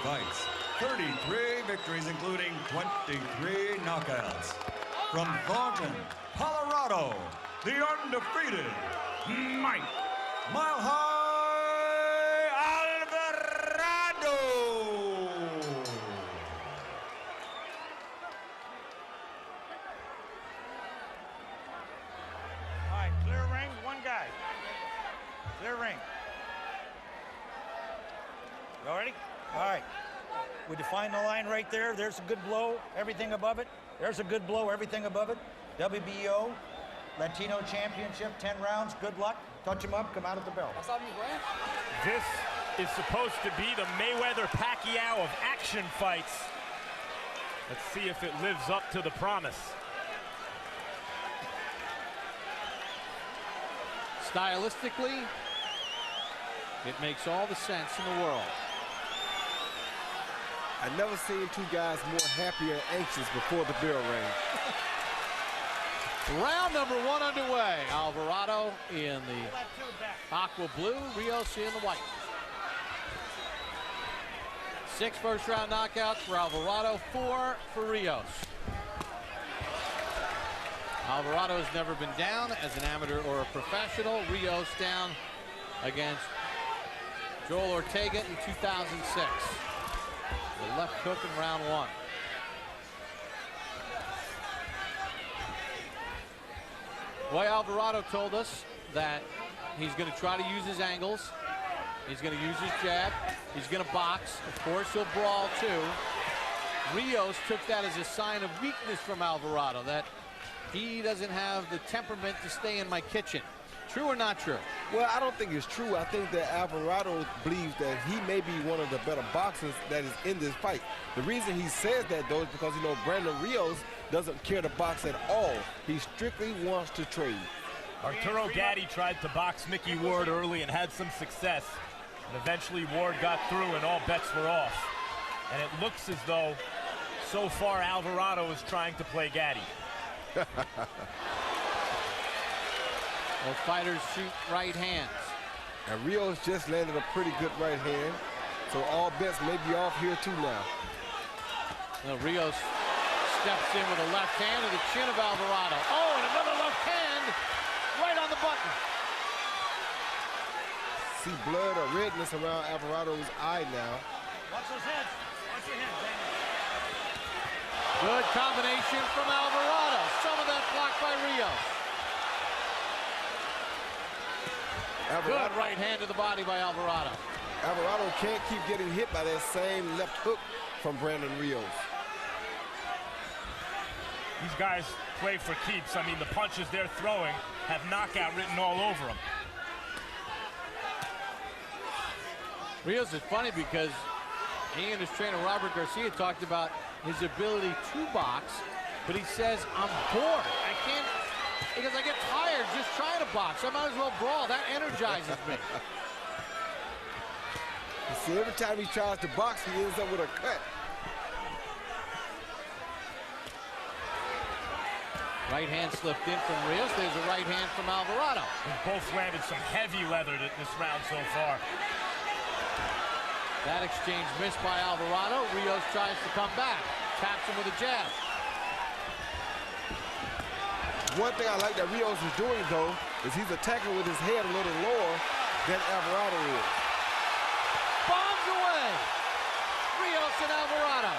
fights, 33 victories, including 23 knockouts. From Thornton, Colorado, the undefeated Mike Mile High Alvarado. All right, clear ring, one guy. Clear ring. You all ready? All right. We define the line right there. There's a good blow, everything above it. There's a good blow, everything above it. WBO, Latino Championship, 10 rounds. Good luck. Touch him up, come out at the bell. This is supposed to be the Mayweather-Pacquiao of action fights. Let's see if it lives up to the promise. Stylistically, it makes all the sense in the world. I've never seen two guys more happy and anxious before the bell rang. Round number 1 underway. Alvarado in the aqua blue, Rios in the white. 6 first-round knockouts for Alvarado, 4 for Rios. Alvarado has never been down as an amateur or a professional. Rios down against Joel Ortega in 2006. The left hook in round 1. Boy, Alvarado told us that he's going to try to use his angles. He's going to use his jab. He's going to box. Of course, he'll brawl too. Rios took that as a sign of weakness from Alvarado, that he doesn't have the temperament to stay in my kitchen. True or not true? Well, I don't think it's true. I think that Alvarado believes that he may be one of the better boxers that is in this fight. The reason he says that, though, is because, you know, Brandon Rios doesn't care to box at all. He strictly wants to trade. Arturo Gatti tried to box Mickey Ward early and had some success. And eventually Ward got through and all bets were off. And it looks as though, so far, Alvarado is trying to play Gatti. Both fighters shoot right hands. And Rios just landed a pretty good right hand, so all bets may be off here too now. Now Rios steps in with a left hand to the chin of Alvarado. Oh, and another left hand right on the button. See blood or redness around Alvarado's eye now. Watch those heads. Watch your heads, Daniel. Good combination from Alvarado. Some of that blocked by Rios. Good right hand to the body by Alvarado. Alvarado can't keep getting hit by that same left hook from Brandon Rios. These guys play for keeps. I mean, the punches they're throwing have knockout written all over them. Rios is funny because he and his trainer Robert Garcia talked about his ability to box, but he says, I'm bored. I can't, because I get tired just trying to box. I might as well brawl. That energizes me. You see, every time he tries to box, he ends up with a cut. Right hand slipped in from Rios. There's a right hand from Alvarado. They've both landed some heavy leather this round so far. That exchange missed by Alvarado. Rios tries to come back. Taps him with a jab. One thing I like that Rios is doing, though, is he's attacking with his head a little lower than Alvarado is. Bombs away. Rios and Alvarado.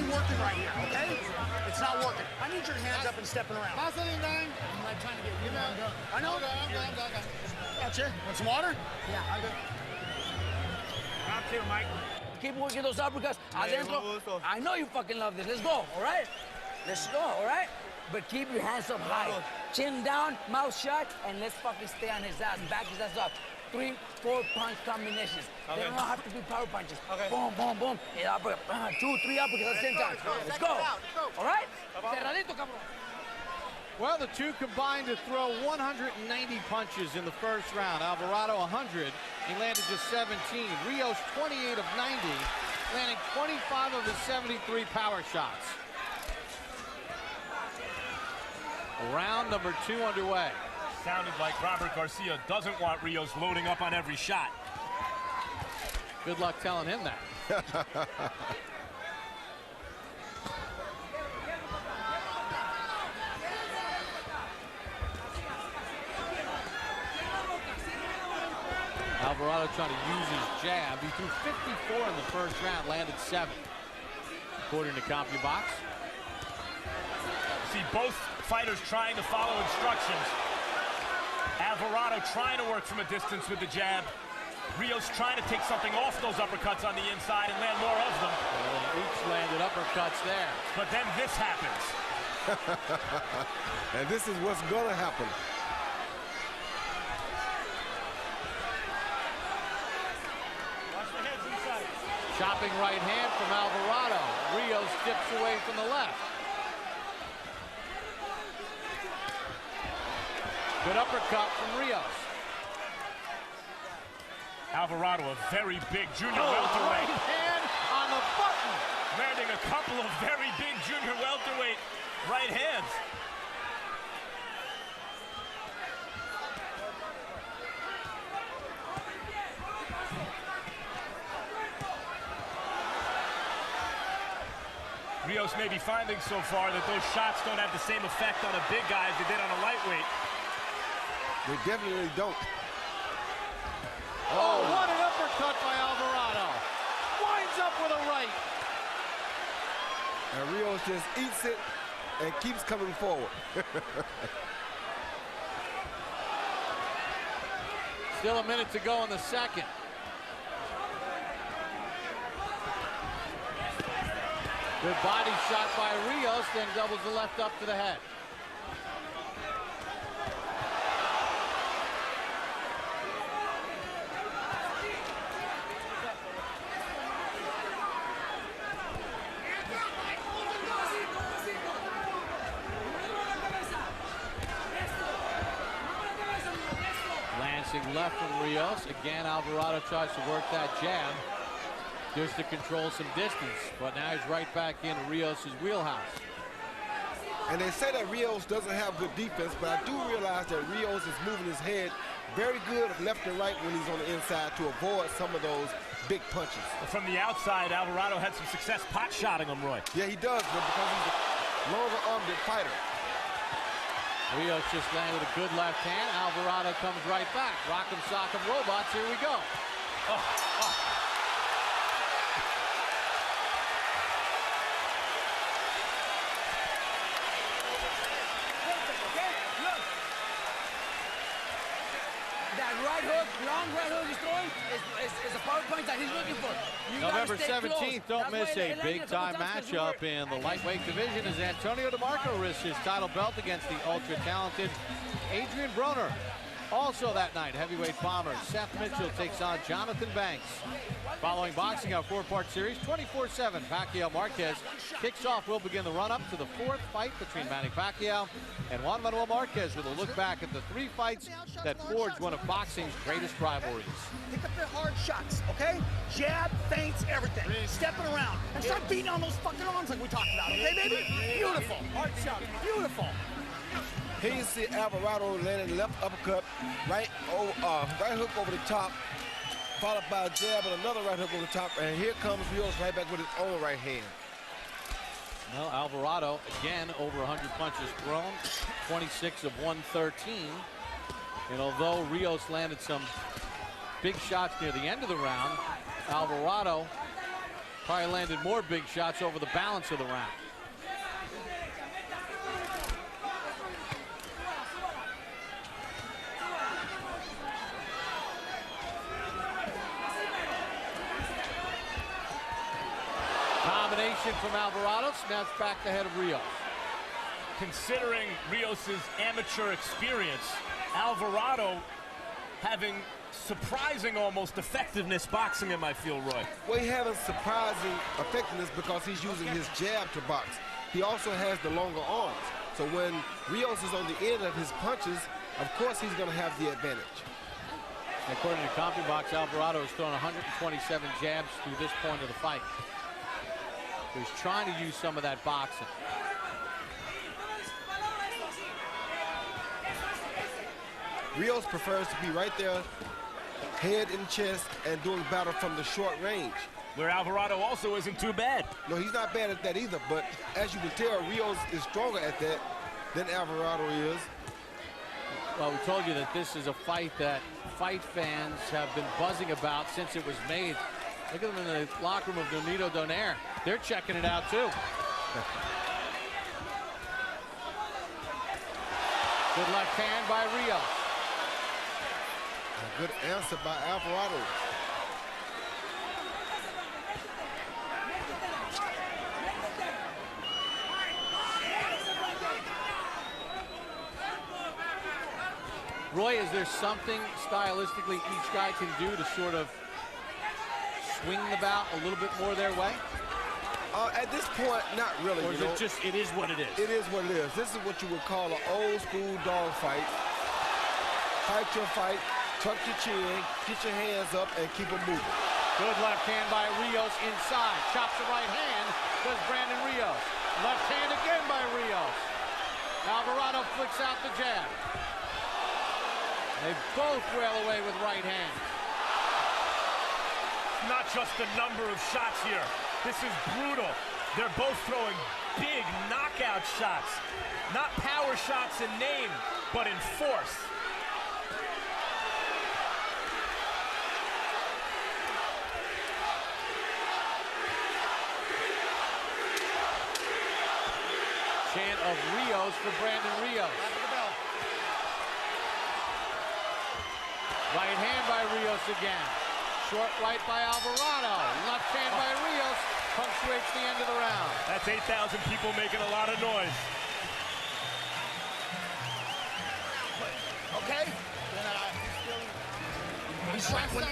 Working right here, okay? It's not working. I need your hands up and stepping around. I'm not trying to get you down. I know. I'm good. Gotcha. Want some water? Yeah, I'm good. Round 2, Mike. Keep working those uppercuts. Adentro. I know you fucking love this. Let's go, all right? Let's go, all right? But keep your hands up high. Chin down, mouth shut, and let's fucking stay on his ass. Back his ass up. 3, 4 punch combinations. Okay. They don't have to be power punches. Okay. Boom, boom, boom. 2, 3 uppercuts at the same time. Let's go. All right? Cerradito, cabrón. Well, the two combined to throw 190 punches in the first round. Alvarado 100. He landed just 17. Rios 28 of 90, landing 25 of his 73 power shots. Round number 2 underway. Sounded like Robert Garcia doesn't want Rios loading up on every shot. Good luck telling him that. Alvarado trying to use his jab. He threw 54 in the first round, landed 7. According to CompuBox. See both fighters trying to follow instructions. Alvarado trying to work from a distance with the jab. Rios trying to take something off those uppercuts on the inside and land more of them. Well, each landed uppercuts there. But then this happens. And this is what's going to happen. Chopping right hand from Alvarado. Rios dips away from the left. Good uppercut from Rios. Alvarado, a very big junior Right welterweight. hand on the button. Landing a couple of very big junior welterweight right hands. Rios may be finding so far that those shots don't have the same effect on a big guy as they did on a lightweight. They definitely don't. Oh, what an uppercut by Alvarado. Winds up with a right. And Rios just eats it and keeps coming forward. Still a minute to go in the second. Good body shot by Rios, then doubles the left up to the head. Lancing left from Rios. Again, Alvarado tries to work that jab just to control some distance, but now he's right back into Rios' wheelhouse. And they say that Rios doesn't have good defense, but I do realize that Rios is moving his head very good left and right when he's on the inside to avoid some of those big punches. From the outside, Alvarado had some success pot-shotting him, Roy. Yeah, he does, but because he's a longer-armed fighter. Rios just landed a good left hand. Alvarado comes right back. Rock'em sock'em robots, here we go. Long right hook he's throwing is a power punch that he's looking for. November 17th, don't miss a big-time matchup in the lightweight division as Antonio DeMarco risks his title belt against the ultra-talented Adrian Broner. Also that night, heavyweight bomber Seth Mitchell takes on Jonathan Banks. Following boxing, our 4-part series, 24/7, Pacquiao-Marquez kicks off. We'll begin the run-up to the 4th fight between Manny Pacquiao and Juan Manuel Marquez with a look back at the 3 fights that forged one of boxing's greatest rivalries. Pick up the hard shots, okay? Jab, feints, everything. Stepping around. And start beating on those fucking arms like we talked about, okay, baby? Beautiful. Hard shot. Beautiful. Here you see Alvarado landing left uppercut, right hook over the top, followed by a jab and another right hook over the top, and here comes Rios right back with his own right hand. Well, Alvarado, again, over 100 punches thrown, 26 of 113. And although Rios landed some big shots near the end of the round, Alvarado probably landed more big shots over the balance of the round. Combination from Alvarado, snaps back the head of Rios. Considering Rios' amateur experience, Alvarado having surprising almost effectiveness boxing him, I feel, Roy. Well, he having surprising effectiveness because he's using his jab to box. He also has the longer arms. So when Rios is on the end of his punches, of course he's going to have the advantage. According to CompuBox, Alvarado has thrown 127 jabs through this point of the fight. So he's trying to use some of that boxing. Rios prefers to be right there, head in chest, and doing battle from the short range. Where Alvarado also isn't too bad. No, he's not bad at that either, but as you can tell, Rios is stronger at that than Alvarado is. Well, we told you that this is a fight that fight fans have been buzzing about since it was made. Look at them in the locker room of Donito Donaire. They're checking it out too. Good left hand by Rios. A good answer by Alvarado. Roy, is there something stylistically each guy can do to sort of swing the bout a little bit more their way? At this point, not really. Or is it just, it is what it is? It is what it is. This is what you would call an old school dog fight. Fight your fight, tuck your chin, get your hands up, and keep them moving. Good left hand by Rios inside. Chops the right hand, does Brandon Rios. Left hand again by Rios. Alvarado flicks out the jab. They both wail away with right hands. Not just the number of shots here. This is brutal. They're both throwing big knockout shots. Not power shots in name, but in force. Chant of Rios for Brandon Rios. Right hand by Rios again. Short right by Alvarado. Left hand by Rios punctuates the end of the round. That's 8,000 people making a lot of noise. Okay? He's fighting.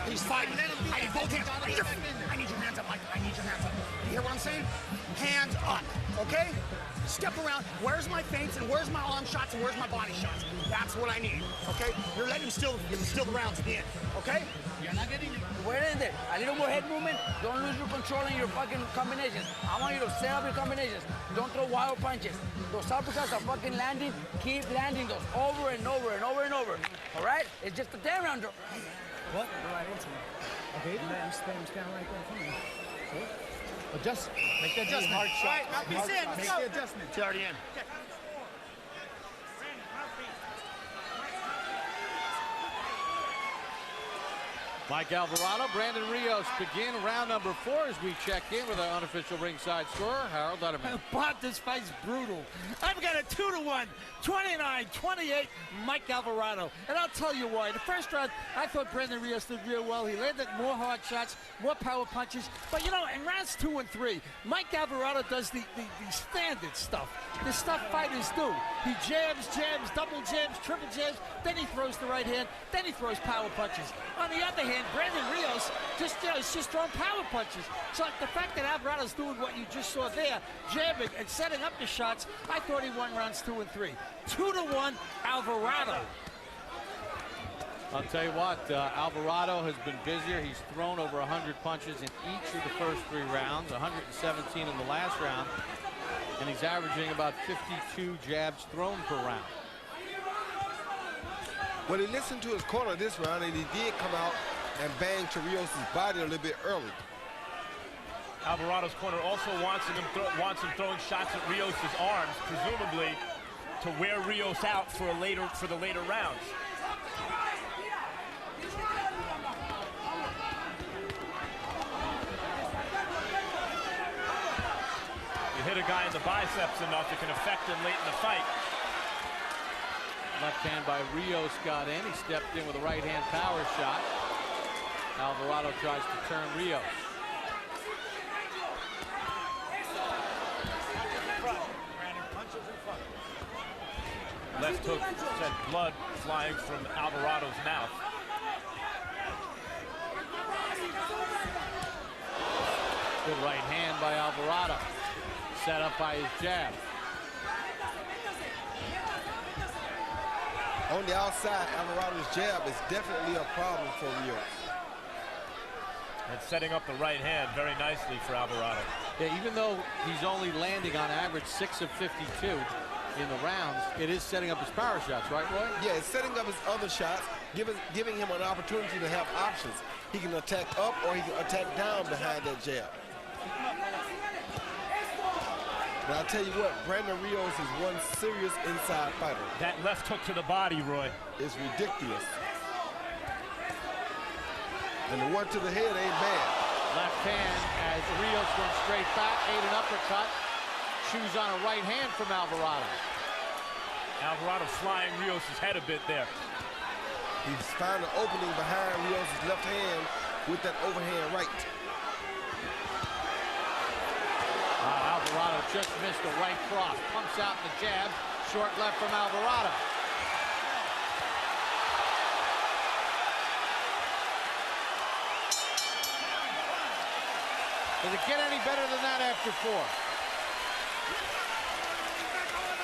He's fighting. I need both hands. I need your hands up, Mike. I need your hands up. You hear what I'm saying? Hands up. Okay? Step around. Where's my feints and where's my arm shots and where's my body shots? That's what I need. Okay? You're letting him steal the rounds at the end. Okay? You're not getting it. Where is it? A little more head movement. Don't lose your control in your fucking combinations. I want you to set up your combinations. Don't throw wild punches. Those uppercuts are fucking landing. Keep landing those over and over and over and over. All right? It's just a 10-rounder. What? Right into him. Okay? I'm standing right there in front of me. Adjust. Make the adjustment. Hard shot. Right, mouthpiece in. Make the adjustment. It's already in. Mike Alvarado, Brandon Rios begin round number 4 as we check in with our unofficial ringside scorer, Harold Letterman. Bob, this fight's brutal. I've got a 2-1, 29-28, Mike Alvarado. And I'll tell you why. The first round, I thought Brandon Rios did real well. He landed more hard shots, more power punches. But, you know, in rounds 2 and 3, Mike Alvarado does the standard stuff. The stuff fighters do. He jabs, double jabs, triple jabs. Then he throws the right hand. Then he throws power punches. On the other hand, Brandon Rios is just throwing power punches. So the fact that Alvarado's doing what you just saw there, jabbing and setting up the shots, I thought he won rounds 2 and 3. 2-1, Alvarado. I'll tell you what, Alvarado has been busier. He's thrown over 100 punches in each of the first 3 rounds, 117 in the last round, and he's averaging about 52 jabs thrown per round. Well, he listened to his corner this round, and he did come out and bang Rios' body a little bit early. Alvarado's corner also wants him throwing shots at Rios' arms, presumably to wear Rios out for the later rounds. You hit a guy in the biceps enough, it can affect him late in the fight. Left hand by Rios got in. He stepped in with a right hand power shot. Alvarado tries to turn Rios. Left hook sent blood flying from Alvarado's mouth. Good right hand by Alvarado. Set up by his jab. On the outside, Alvarado's jab is definitely a problem for Rios. And setting up the right hand very nicely for Alvarado. Yeah, even though he's only landing on average 6 of 52 in the rounds, it is setting up his power shots, right, Roy? Yeah, it's setting up his other shots, giving him an opportunity to have options. He can attack up or he can attack down behind that jab. But I'll tell you what, Brandon Rios is one serious inside fighter. That left hook to the body, Roy. It's ridiculous. And the one to the head ain't bad. Left hand as Rios went straight back, ate an uppercut. Chews on a right hand from Alvarado. Alvarado flying Rios' head a bit there. He's found an opening behind Rios' left hand with that overhand right. Alvarado just missed a right cross. Pumps out the jab. Short left from Alvarado. Does it get any better than that after 4?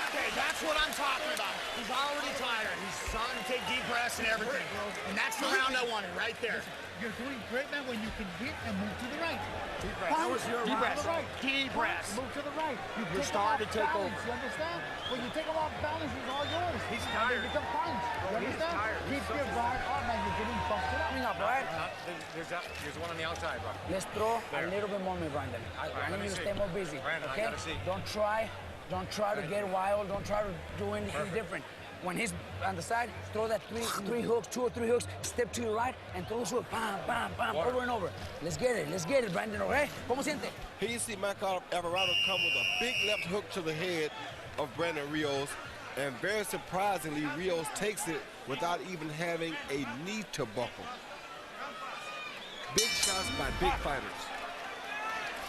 Okay, that's what I'm talking about. He's already tired. He's starting to take deep breaths and everything. And that's the round I wanted right there. You're doing great, man, when you can hit and move to the right. Deep breaths. That was your Deep round. breaths. Deep breaths. Move to the right. You're starting to take over. You understand? When you take him off balance, he's all yours. He's tired. You become punch. You understand? tired. Keep your guard on, man. You're getting busted up. Coming up, right? There's one on the outside, bro. Let's throw a little bit more, my Brandon. I need you to stay more busy. Brandon, I okay? gotta see. Don't try to get wild. Don't try to do anything different. When he's on the side, throw that three hooks, 2 or 3 hooks, step to your right, and throw this hook, bam, bam, bam, over and over. Let's get it, Brandon, okay? ¿Cómo siente? Here you see Michael Alvarado come with a big left hook to the head of Brandon Rios, and very surprisingly, Rios takes it without even having a knee to buckle. Big shots by big fighters.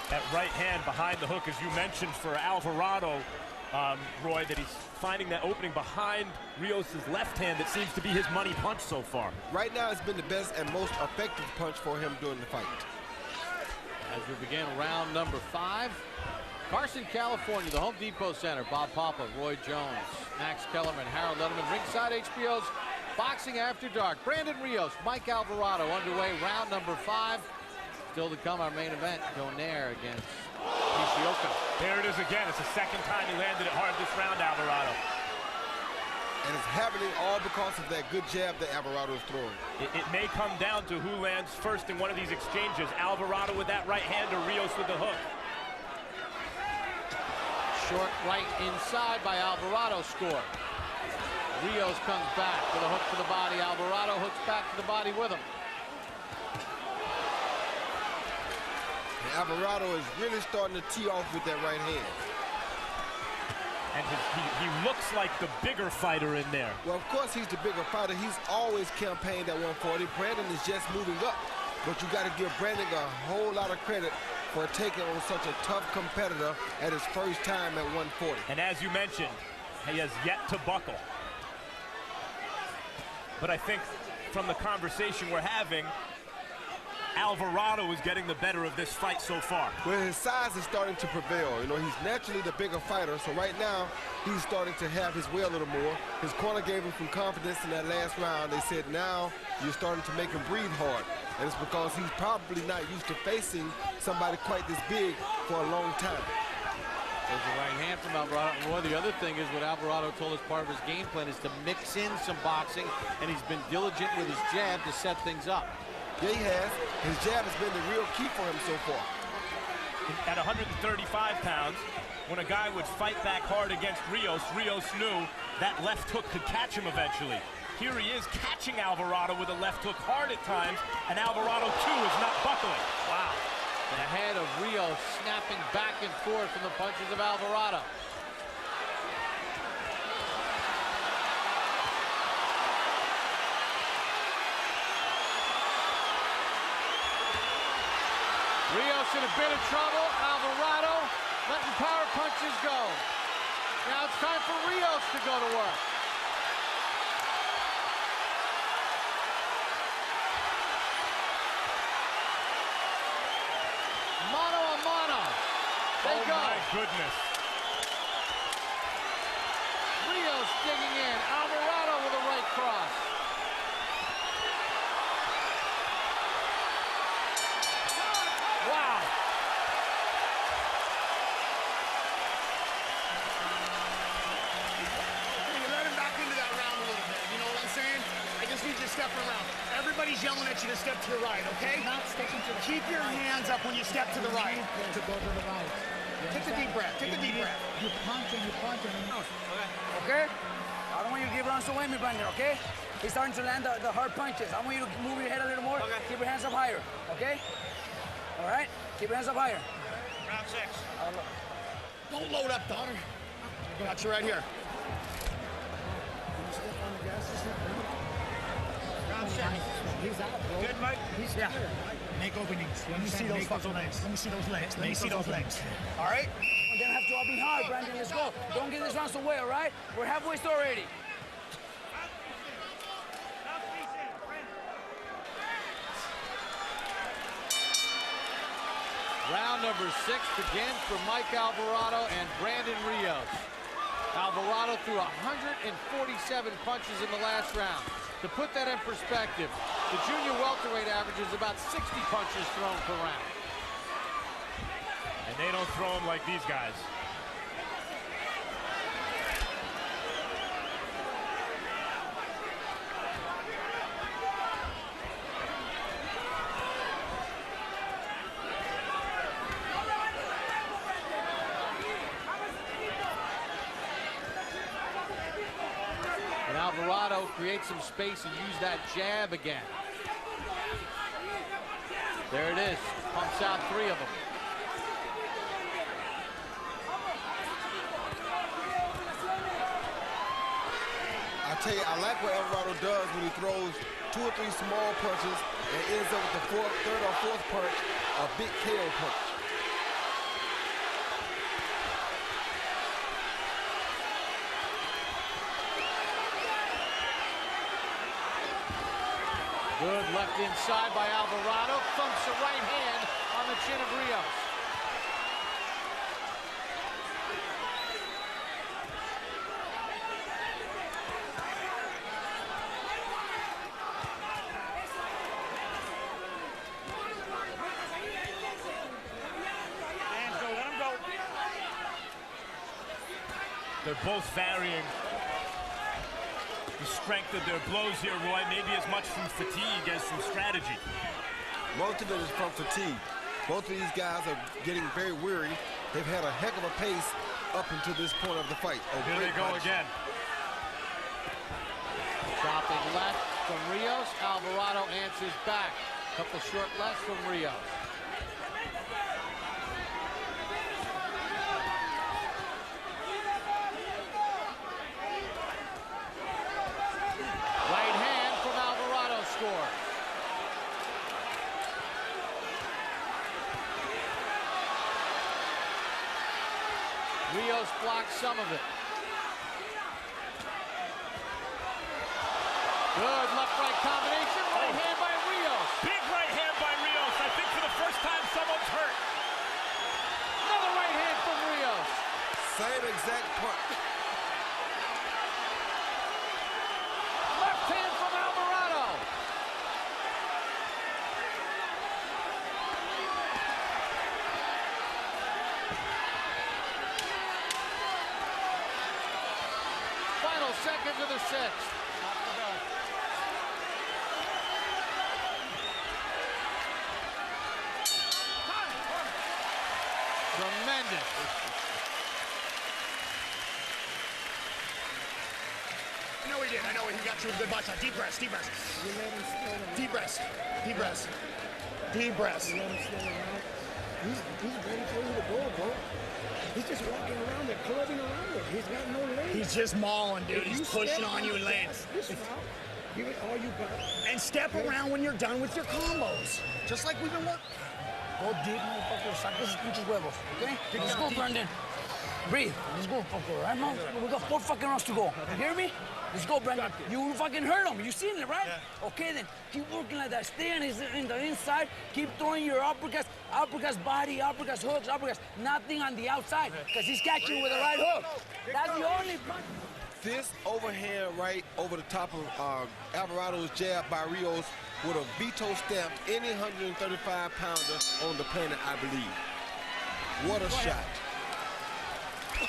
That right hand behind the hook, as you mentioned, for Alvarado, Roy, that he's finding that opening behind Rios' left hand that seems to be his money punch so far. Right now, it's been the best and most effective punch for him during the fight. As we begin round number 5, Carson, California, the Home Depot Center. Bob Papa, Roy Jones, Max Kellerman, Harold Letterman, ringside HBO's Boxing After Dark. Brandon Rios, Mike Alvarado underway, round number 5. Still to come, our main event, Donaire against Nishioka. There it is again. It's the second time he landed it hard this round, Alvarado. And it's happening all because of that good jab that Alvarado is throwing. It may come down to who lands first in one of these exchanges. Alvarado with that right hand or Rios with the hook. Short right inside by Alvarado, score. Rios comes back with a hook to the body. Alvarado hooks back to the body with him. Alvarado is really starting to tee off with that right hand. And he looks like the bigger fighter in there. Well, of course, he's the bigger fighter. He's always campaigned at 140. Brandon is just moving up. But you got to give Brandon a whole lot of credit for taking on such a tough competitor at his first time at 140. And as you mentioned, he has yet to buckle. But I think from the conversation we're having, Alvarado is getting the better of this fight so far. Well, his size is starting to prevail. You know, he's naturally the bigger fighter, so right now he's starting to have his way a little more. His corner gave him some confidence in that last round. They said now you're starting to make him breathe hard. And it's because he's probably not used to facing somebody quite this big for a long time. There's a right hand from Alvarado. Well, the other thing is what Alvarado told us part of his game plan is to mix in some boxing, and he's been diligent with his jab to set things up. Yeah, he has. His jab has been the real key for him so far. At 135 pounds, when a guy would fight back hard against Rios, Rios knew that left hook could catch him eventually. Here he is catching Alvarado with a left hook hard at times, and Alvarado, too, is not buckling. Wow. The head of Rios snapping back and forth from the punches of Alvarado. Rios in a bit of trouble. Alvarado letting power punches go. Now it's time for Rios to go to work. Mano a mano. They go. Oh, my goodness. Rios digging in. Alvarado with a right stepping around. Everybody's yelling at you to step to your right, okay? Not stepping to the Keep your hands up when you step to the right. To go to the right. Take a deep breath. Take a deep breath. You punch and you punch and you... Okay? I don't want you to give runs away, me, Brandon, okay? He's starting to land the hard punches. I want you to move your head a little more. Okay. Keep your hands up higher, okay? All right? Keep your hands up higher. Round 6. Don't load up, daughter. Got you right here. Round 6. He's out, bro. Good, Mike? He's yeah. tired. Make openings. Let me see those fucking legs. Let me see those legs. Let me see those legs. All right? We don't have to all be hard, Brandon. Let's go. Don't give this rounds away, all right? We're halfway through already. Round number 6 begins for Mike Alvarado and Brandon Rios. Alvarado threw 147 punches in the last round. To put that in perspective, the junior welterweight average is about 60 punches thrown per round. And they don't throw them like these guys. Alvarado creates some space and use that jab again. There it is. Pumps out 3 of them. I tell you, I like what Alvarado does when he throws 2 or 3 small punches and ends up with the third or fourth punch, a big KO punch. Good left inside by Alvarado. Thumps the right hand on the chin of Rios. Hands go. Let him go. They're both varying the strength of their blows here, Roy, maybe as much from fatigue as from strategy. Most of it is from fatigue. Both of these guys are getting very weary. They've had a heck of a pace up until this point of the fight. Here they go again. Chopping left from Rios. Alvarado answers back. Couple short lefts from Rios. Right hand from Alvarado scores. Rios blocks some of it. Good left-right combination. Right hand by Rios. Big right hand by Rios. I think for the first time someone's hurt. Another right hand from Rios. Same exact punch. Left hand from Alvarado. Final seconds of the 6th. Tremendous. I know he did. I know he got you a good button. Deep breaths. Deep breaths. Deep breaths. Deep breaths. Deep breaths. He's ready for you to go, bro. He's just walking around there, clubbing around it. He's got no legs. He's just mauling, dude. He's pushing on you and laying. Give it all you got. And step around when you're done with your combos. Just like we've been working. Go deep, motherfucker. Saca esos pinches huevos, okay? Let's go, Brandon. Breathe. Let's go, fucker. Right now, we got 4 fucking rounds to go. You hear me? Let's go, Brandon. You fucking heard him. You seen it, right? Yeah. Okay, then. Keep working like that. Stay on the inside. Keep throwing your uppercuts, body, uppercuts, hooks, uppercuts. Nothing on the outside, because he's catching you with a right hook. That's the only punch. This overhand right over the top of Alvarado's jab by Rios would have veto stamped any 135-pounder on the planet, I believe. What a shot.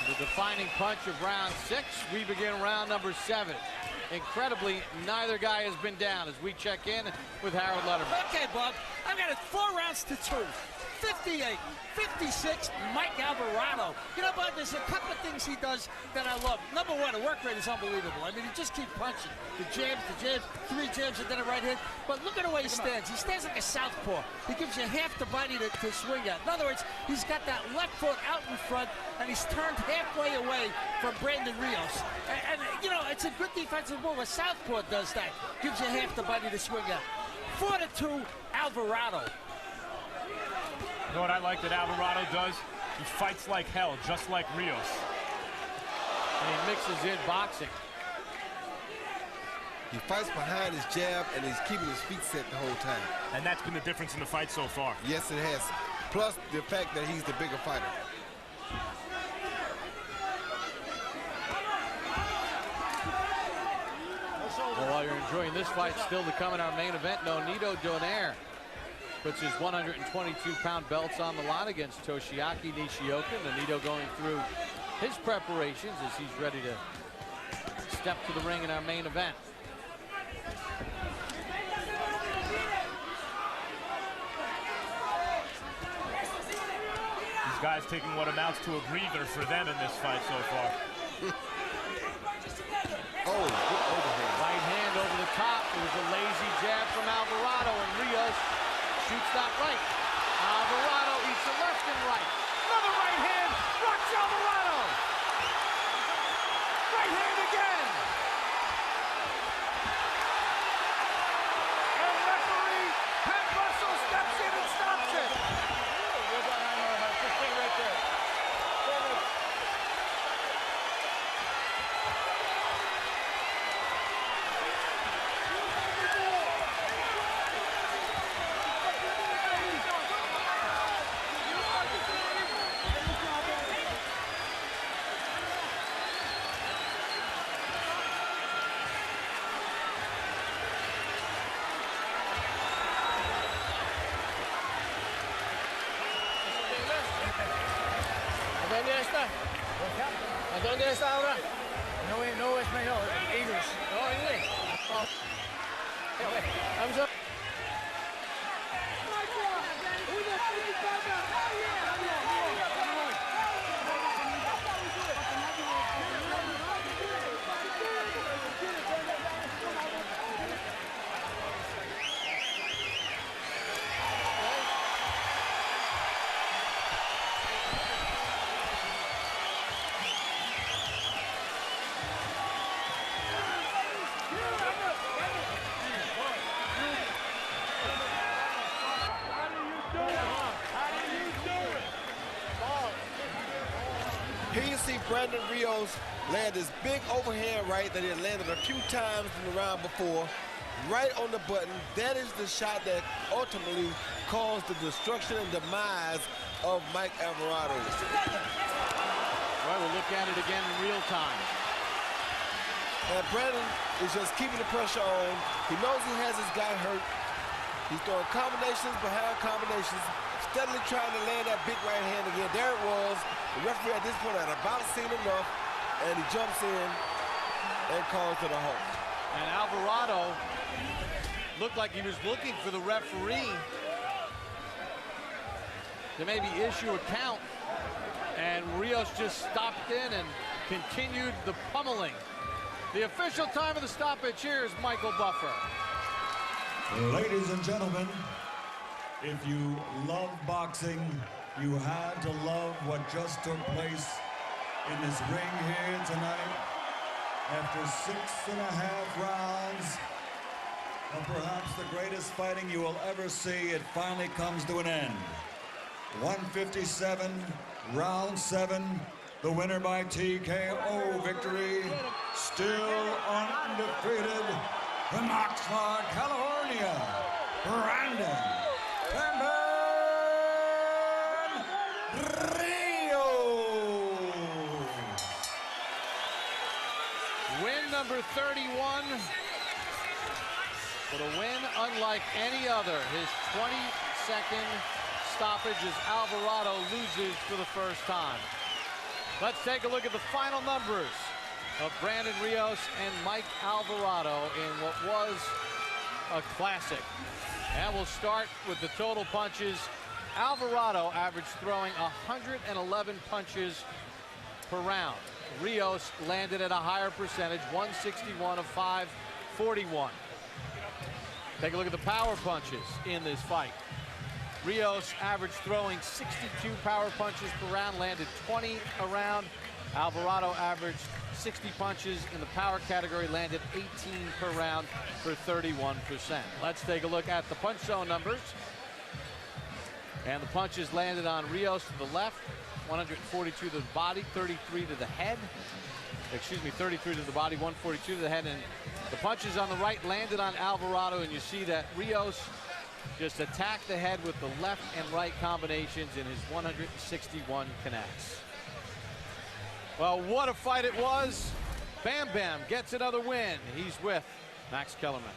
The defining punch of round 6. We begin round number 7. Incredibly, neither guy has been down as we check in with Harold Letterman. Okay, Bob, I've got it 4 rounds to 2. 58, 56, Mike Alvarado. You know, Bob, there's a couple of things he does that I love. Number one, the work rate is unbelievable. I mean, he just keeps punching. The jabs, 3 jabs and then a right hit. But look at the way he stands. He stands like a southpaw. He gives you half the body to swing at. In other words, he's got that left foot out in front, and he's turned halfway away from Brandon Rios. And you know, it's a good defensive move. A southpaw does that. Gives you half the body to swing at. 4-2, Alvarado. You know what I like that Alvarado does? He fights like hell, just like Rios. And he mixes in boxing. He fights behind his jab, and he's keeping his feet set the whole time. And that's been the difference in the fight so far. Yes, it has. Plus the fact that he's the bigger fighter. Well, while you're enjoying this fight, still to come in our main event, Nonito Donaire puts his 122-pound belts on the line against Toshiaki Nishioka. Nonito going through his preparations as he's ready to step to the ring in our main event. These guys taking what amounts to a breather for them in this fight so far. Oh, good overhand. Right hand over the top. It was a lazy jab from Alvarado, and Rios shoots that right. Alvarado eats the left and right. Another right hand. Rocks Alvarado. Right hand again. And referee Pat Russell steps in and stops it. Just stay right there. ¿A dónde está ahora? No español, English. Oh, English. Oh. I'm sorry. Here you see Brandon Rios land this big overhand right that he had landed a few times in the round before, right on the button. That is the shot that ultimately caused the destruction and demise of Mike Alvarado. Right, we'll look at it again in real time. And Brandon is just keeping the pressure on. He knows he has his guy hurt. He's throwing combinations behind combinations, steadily trying to land that big right hand again. There it was. The referee at this point had about seen enough, and he jumps in and calls it a halt. And Alvarado looked like he was looking for the referee to maybe issue a count, and Rios just stopped in and continued the pummeling. The official time of the stoppage here is Michael Buffer. Ladies and gentlemen, if you love boxing, you had to love what just took place in this ring here tonight. After 6.5 rounds of perhaps the greatest fighting you will ever see, it finally comes to an end. 157, round 7, the winner by TKO victory, still undefeated, from Oxnard, California, Brandon Rios. Win number 31, but a win unlike any other. His 22nd stoppage as Alvarado loses for the first time. Let's take a look at the final numbers of Brandon Rios and Mike Alvarado in what was a classic. And we'll start with the total punches. Alvarado averaged throwing 111 punches per round. Rios landed at a higher percentage, 161 of 541. Take a look at the power punches in this fight. Rios averaged throwing 62 power punches per round, landed 20 a round. Alvarado averaged 60 punches in the power category, landed 18 per round for 31%. Let's take a look at the punch zone numbers. And the punches landed on Rios to the left, 142 to the body, 33 to the head. Excuse me, 33 to the body, 142 to the head. And the punches on the right landed on Alvarado, and you see that Rios just attacked the head with the left and right combinations in his 161 connects. Well, what a fight it was. Bam Bam gets another win. He's with Max Kellerman.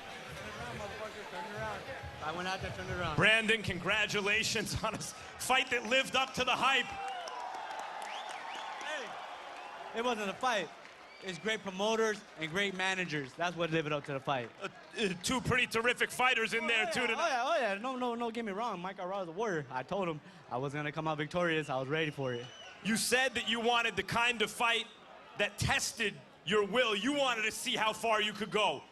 I went out there, turned it around. Brandon, congratulations on a fight that lived up to the hype. Hey, it wasn't a fight. It's great promoters and great managers. That's what lived up to the fight. Two pretty terrific fighters in there, too, tonight. Oh, yeah. No, get me wrong. Mike Alvarado's a warrior. I told him I was going to come out victorious. I was ready for it. You said that you wanted the kind of fight that tested your will. You wanted to see how far you could go.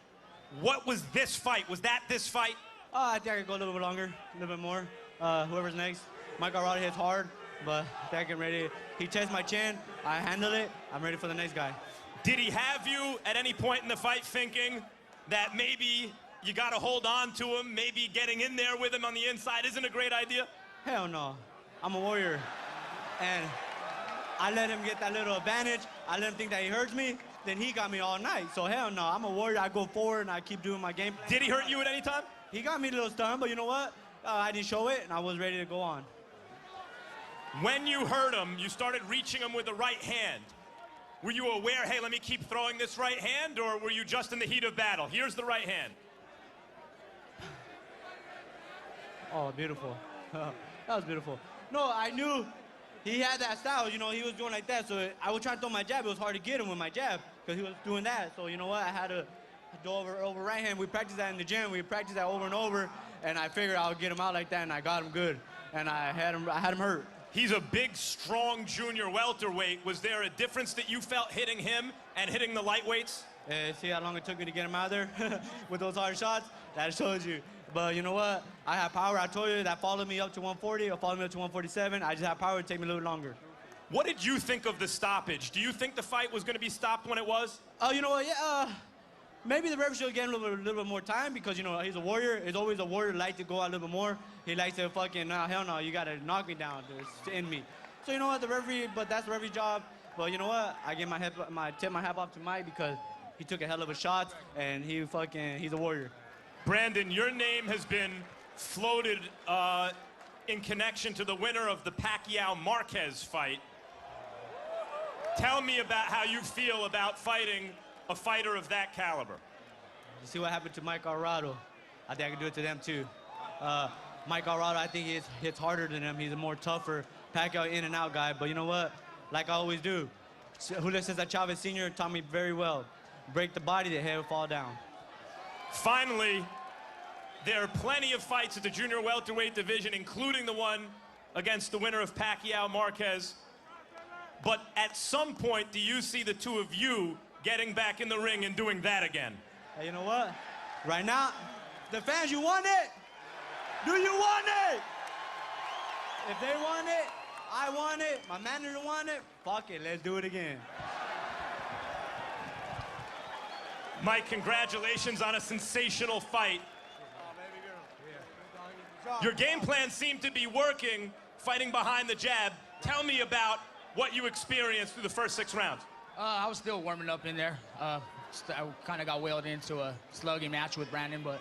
What was this fight? Was that this fight? I think I could go a little bit longer, a little bit more. Whoever's next. Mike Alvarado hits hard, but I think I'm ready. He tests my chin. I handle it. I'm ready for the next guy. Did he have you at any point in the fight thinking that maybe you got to hold on to him, maybe getting in there with him on the inside isn't a great idea? Hell no. I'm a warrior. And I let him get that little advantage. I let him think that he hurts me. Then he got me all night. So hell no. I'm a warrior. I go forward and I keep doing my game. Did he hurt you at any time? He got me a little stunned, but you know what? I didn't show it, and I was ready to go on. When you hurt him, you started reaching him with the right hand. Were you aware, hey, let me keep throwing this right hand, or were you just in the heat of battle? Here's the right hand. Oh, beautiful. That was beautiful. No, I knew he had that style. You know, he was doing like that, so I was trying to throw my jab. It was hard to get him with my jab because he was doing that. So you know what? I had to go over right hand. We practiced that in the gym. We practiced that over and over, and I figured I would get him out like that, and I got him good. And I had him hurt. He's a big, strong junior welterweight. Was there a difference that you felt hitting him and hitting the lightweights? See how long it took me to get him out there with those hard shots? That shows you. But you know what? I have power. I told you that followed me up to 140 or followed me up to 147. I just have power to take me a little longer. What did you think of the stoppage? Do you think the fight was going to be stopped when it was? Oh, you know what? Yeah. Maybe the referee should get him a little bit more time because, you know, he's a warrior. He's always a warrior, like to go out a little bit more. He likes to fucking, hell no, you got to knock me down to end me. So, you know what, the referee, but that's the referee's job. But you know what? I give tip my hat off to Mike because he took a hell of a shot, and he's a warrior. Brandon, your name has been floated in connection to the winner of the Pacquiao-Marquez fight. Tell me about how you feel about fighting a fighter of that caliber. You see what happened to Mike Alvarado? I think I can do it to them too. Mike Alvarado, I think he hits harder than him. He's a more tougher Pacquiao in and out guy. But you know what? Like I always do, Julio Cesar Chavez Sr. taught me very well. Break the body, the head will fall down. Finally, there are plenty of fights at the junior welterweight division, including the one against the winner of Pacquiao-Marquez. But at some point, do you see the two of you getting back in the ring and doing that again? Hey, you know what? Right now, the fans, you want it? Do you want it? If they want it, I want it, my manager want it, fuck it, let's do it again. Mike, congratulations on a sensational fight. Your game plan seemed to be working, fighting behind the jab. Tell me about what you experienced through the first 6 rounds. I was still warming up in there. I kind of got whaled into a slugging match with Brandon, but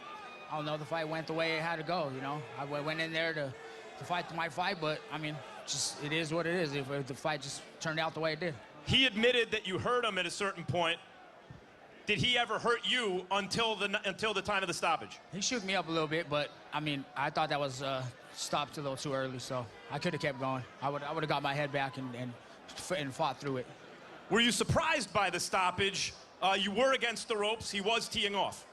I don't know, the fight went the way it had to go, you know. I went in there to fight my fight, but, I mean, just it is what it is. If the fight just turned out the way it did. He admitted that you hurt him at a certain point. Did he ever hurt you until the time of the stoppage? He shook me up a little bit, but, I mean, I thought that was stopped a little too early, so I could have kept going. I would have got my head back and fought through it. Were you surprised by the stoppage? You were against the ropes. He was teeing off.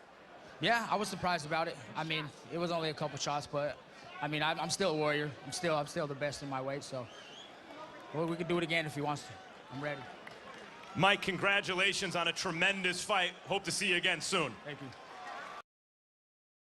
Yeah, I was surprised about it. I mean, it was only a couple shots, but I mean, I'm still a warrior. I'm still the best in my weight. So, well, we can do it again if he wants to. I'm ready. Mike, congratulations on a tremendous fight. Hope to see you again soon. Thank you.